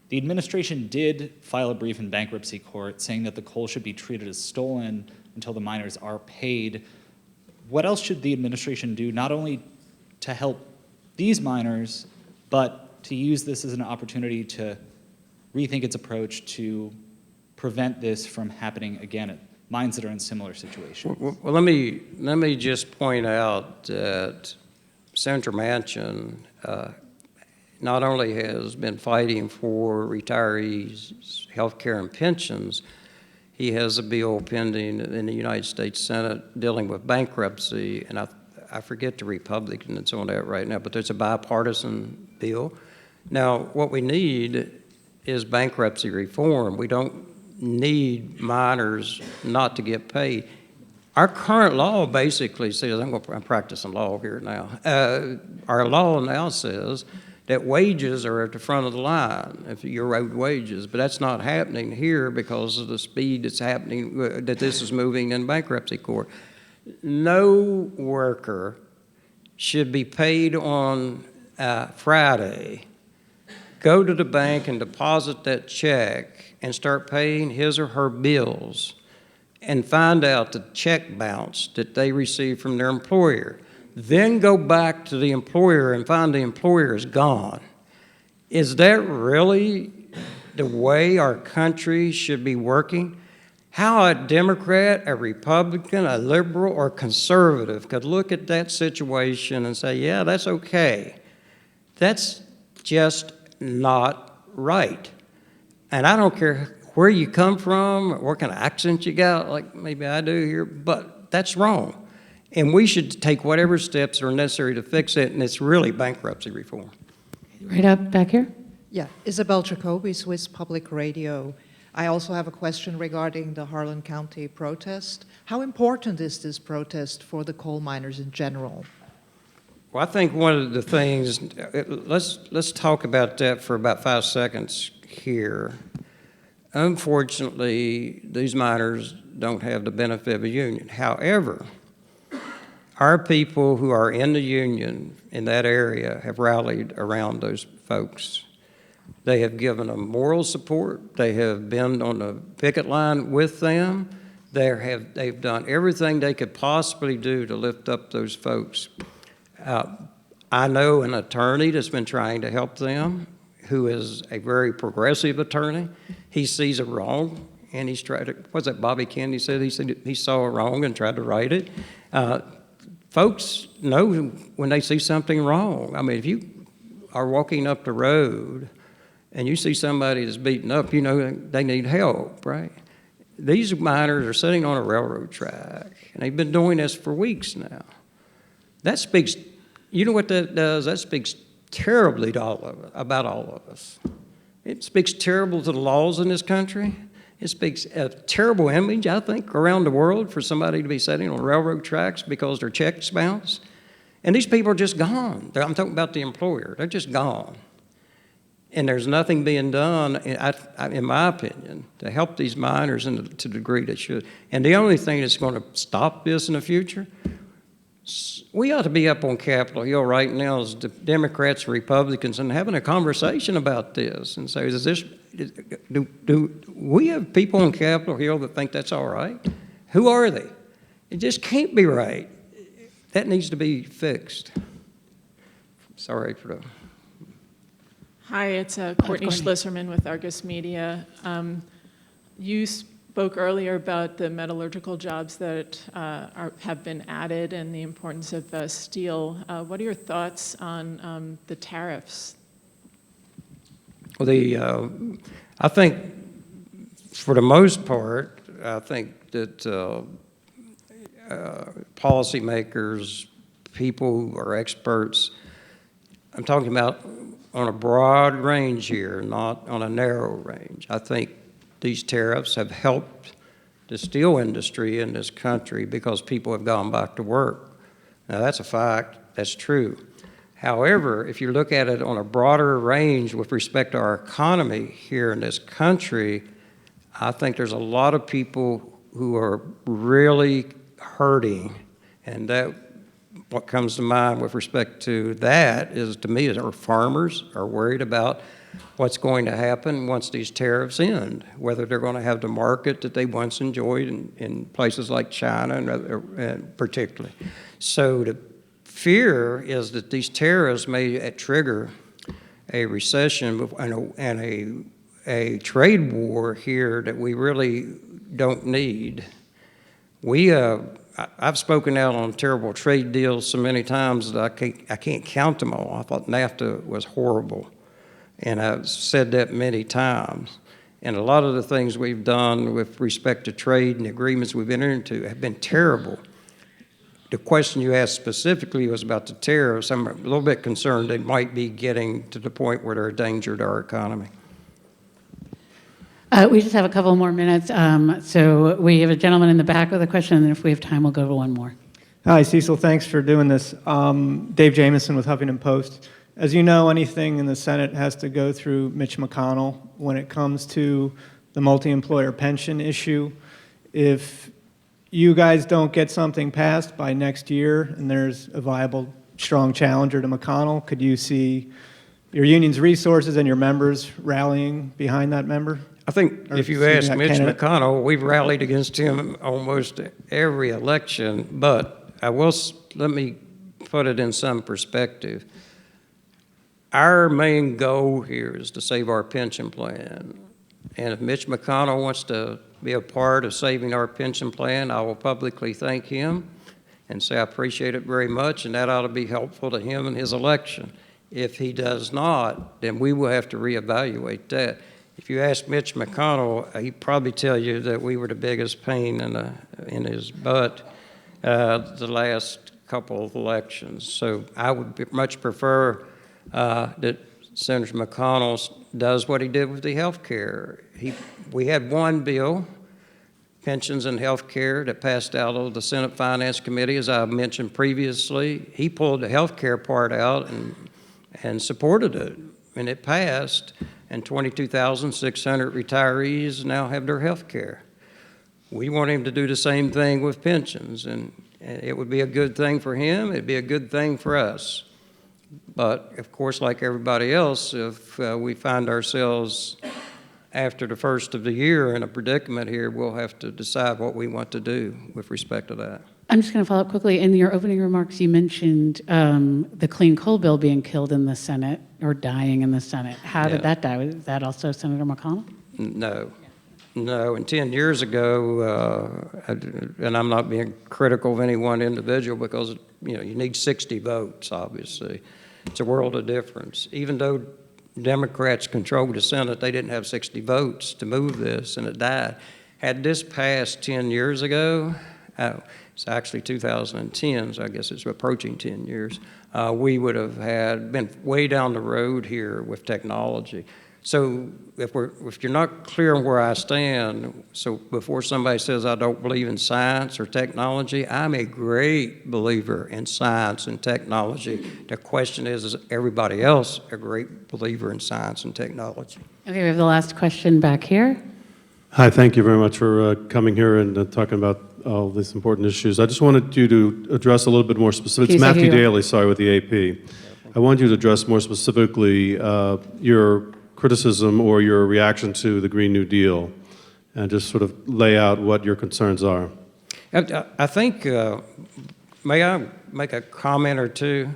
The administration did file a brief in bankruptcy court saying that the coal should be treated as stolen until the miners are paid. What else should the administration do, not only to help these miners, but to use this as an opportunity to rethink its approach to prevent this from happening again at mines that are in similar situations? Well, let me just point out that Senator Manchin not only has been fighting for retirees' health care and pensions, he has a bill pending in the United States Senate dealing with bankruptcy, and I forget the Republican that's on that right now, but there's a bipartisan bill. Now, what we need is bankruptcy reform. We don't need miners not to get paid. Our current law basically says, I'm practicing law here now. Our law now says that wages are at the front of the line, if you're owed wages, but that's not happening here because of the speed that's happening, that this is moving in bankruptcy court. No worker should be paid on Friday, go to the bank and deposit that check and start paying his or her bills and find out the check bounce that they received from their employer. Then go back to the employer and find the employer is gone. Is that really the way our country should be working? How a Democrat, a Republican, a liberal, or conservative could look at that situation and say, yeah, that's okay. That's just not right. And I don't care where you come from or what kind of accent you got, like maybe I do here, but that's wrong. And we should take whatever steps are necessary to fix it, and it's really bankruptcy reform. Right up back here. Yeah, Isabel Jacoby, Swiss Public Radio. I also have a question regarding the Harlan County protest. How important is this protest for the coal miners in general? Well, I think one of the things, let's talk about that for about 5 seconds here. Unfortunately, these miners don't have the benefit of a union. However, our people who are in the union in that area have rallied around those folks. They have given them moral support. They have been on the picket line with them. They've done everything they could possibly do to lift up those folks. I know an attorney that's been trying to help them, who is a very progressive attorney. He sees a wrong, and he's tried to, what's that Bobby Kennedy said? He saw a wrong and tried to right it. Folks know when they see something wrong. I mean, if you are walking up the road and you see somebody that's beaten up, you know they need help, right? These miners are sitting on a railroad track, and they've been doing this for weeks now. That speaks, you know what that does? That speaks terribly to about all of us. It speaks terrible to the laws in this country. It speaks a terrible image, I think, around the world for somebody to be sitting on railroad tracks because their checks bounce. And these people are just gone. I'm talking about the employer. They're just gone. And there's nothing being done, in my opinion, to help these miners to the degree they should. And the only thing that's going to stop this in the future, we ought to be up on Capitol Hill right now as the Democrats and Republicans and having a conversation about this and say, do we have people on Capitol Hill that think that's all right? Who are they? It just can't be right. That needs to be fixed. Sorry for the... Hi, it's Courtney Schlisserman with Argus Media. You spoke earlier about the metallurgical jobs that have been added and the importance of steel. What are your thoughts on the tariffs? Well, I think for the most part, I think that policymakers, people who are experts, I'm talking about on a broad range here, not on a narrow range. I think these tariffs have helped the steel industry in this country because people have gone back to work. Now, that's a fact. That's true. However, if you look at it on a broader range with respect to our economy here in this country, I think there's a lot of people who are really hurting, and that what comes to mind with respect to that is, to me, is our farmers are worried about what's going to happen once these tariffs end, whether they're going to have the market that they once enjoyed in places like China and particularly. So the fear is that these tariffs may trigger a recession and a trade war here that we really don't need. I've spoken out on terrible trade deals so many times that I can't count them all. I thought NAFTA was horrible, and I've said that many times. And a lot of the things we've done with respect to trade and the agreements we've entered into have been terrible. The question you asked specifically was about the tariffs. I'm a little bit concerned they might be getting to the point where they're a danger to our economy. We just have a couple more minutes. So we have a gentleman in the back with a question, and then if we have time, we'll go to one more. Hi, Cecil. Thanks for doing this. Dave Jamieson with Huffington Post. As you know, anything in the Senate has to go through Mitch McConnell. When it comes to the multi-employer pension issue, if you guys don't get something passed by next year and there's a viable, strong challenger to McConnell, could you see your union's resources and your members rallying behind that member? I think if you ask Mitch McConnell, we've rallied against him almost every election, but let me put it in some perspective. Our main goal here is to save our pension plan. And if Mitch McConnell wants to be a part of saving our pension plan, I will publicly thank him and say I appreciate it very much, and that ought to be helpful to him in his election. If he does not, then we will have to reevaluate that. If you ask Mitch McConnell, he'd probably tell you that we were the biggest pain in his butt the last couple of elections. So I would much prefer that Senator McConnell does what he did with the health care. We had one bill, pensions and health care, that passed out of the Senate Finance Committee, as I mentioned previously. He pulled the health care part out and supported it, and it passed, and 22,600 retirees now have their health care. We want him to do the same thing with pensions, and it would be a good thing for him, it'd be a good thing for us. But, of course, like everybody else, if we find ourselves after the first of the year in a predicament here, we'll have to decide what we want to do with respect to that. I'm just going to follow up quickly. In your opening remarks, you mentioned the clean coal bill being killed in the Senate or dying in the Senate. How did that die? Was that also Senator McConnell? No. No, and 10 years ago, and I'm not being critical of any one individual because, you need 60 votes, obviously. It's a world of difference. Even though Democrats controlled the Senate, they didn't have 60 votes to move this, and it died. Had this passed 10 years ago, it's actually 2010, so I guess it's approaching 10 years, we would have been way down the road here with technology. So if you're not clear on where I stand, so before somebody says I don't believe in science or technology, I'm a great believer in science and technology. The question is everybody else a great believer in science and technology? Okay, we have the last question back here. Hi, thank you very much for coming here and talking about all these important issues. I just wanted you to address a little bit more specific. It's Matthew Daly, sorry, with the AP. I wanted you to address more specifically your criticism or your reaction to the Green New Deal and just sort of lay out what your concerns are. I think, may I make a comment or two?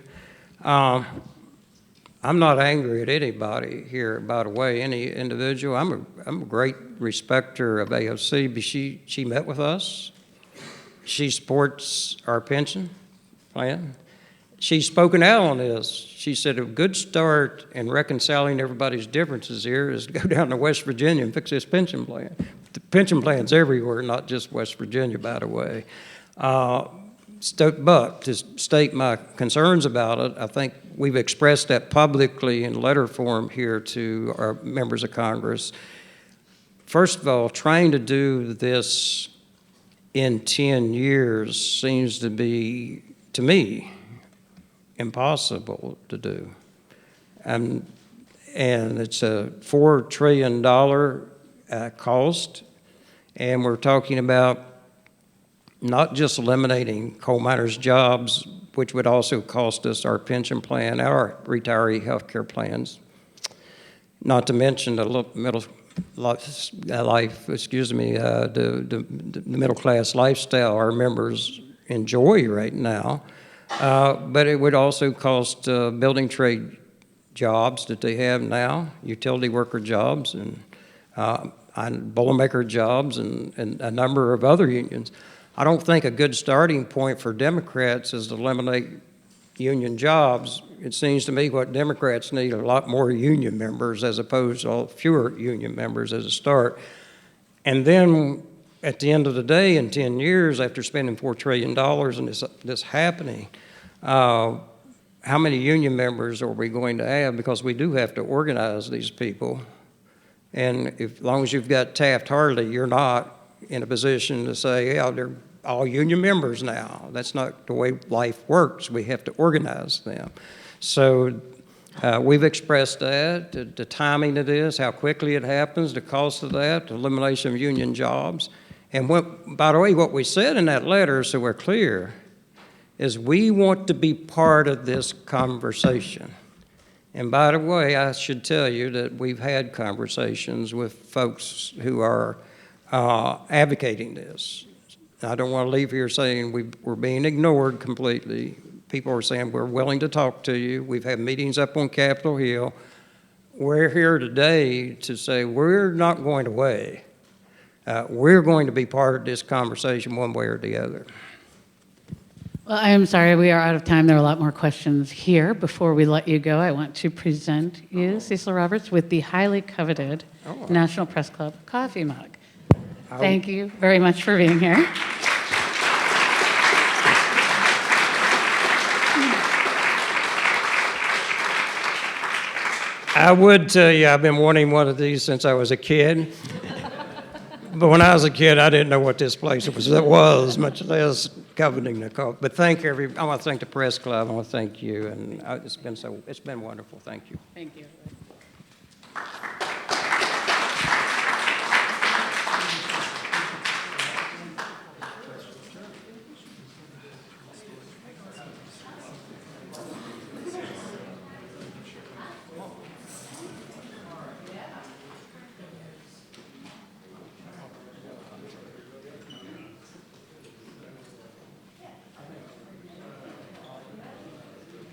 I'm not angry at anybody here, by the way, any individual. I'm a great respecter of AOC, but she met with us. She supports our pension plan. She's spoken out on this. She said a good start in reconciling everybody's differences here is to go down to West Virginia and fix this pension plan. The pension plan's everywhere, not just West Virginia, by the way. But to state my concerns about it, I think we've expressed that publicly in letter form here to our members of Congress. First of all, trying to do this in 10 years seems to be, to me, impossible to do. And it's a $4 trillion cost, and we're talking about not just eliminating coal miners' jobs, which would also cost us our pension plan, our retiree health care plans, not to mention the middle class lifestyle our members enjoy right now. But it would also cost building trade jobs that they have now, utility worker jobs, and Boilermaker jobs, and a number of other unions. I don't think a good starting point for Democrats is to eliminate union jobs. It seems to me what Democrats need are a lot more union members as opposed to fewer union members as a start. And then at the end of the day, in 10 years, after spending $4 trillion and this happening, how many union members are we going to have? Because we do have to organize these people. And as long as you've got Taft-Hartley, you're not in a position to say, yeah, they're all union members now. That's not the way life works. We have to organize them. So we've expressed that, the timing of this, how quickly it happens, the cost of that, the elimination of union jobs. And by the way, what we said in that letter, so we're clear, is we want to be part of this conversation. And by the way, I should tell you that we've had conversations with folks who are advocating this. I don't want to leave here saying we're being ignored completely. People are saying we're willing to talk to you. We've had meetings up on Capitol Hill. We're here today to say we're not going away. We're going to be part of this conversation one way or the other. Well, I am sorry, we are out of time. There are a lot more questions here. Before we let you go, I want to present you, Cecil Roberts, with the highly coveted National Press Club coffee mug. Thank you very much for being here. I would tell you, I've been wanting one of these since I was a kid. But when I was a kid, I didn't know what this place was, much less coveting the coffee. But thank I want to thank the press club. I want to thank you, and it's been wonderful. Thank you. Thank you.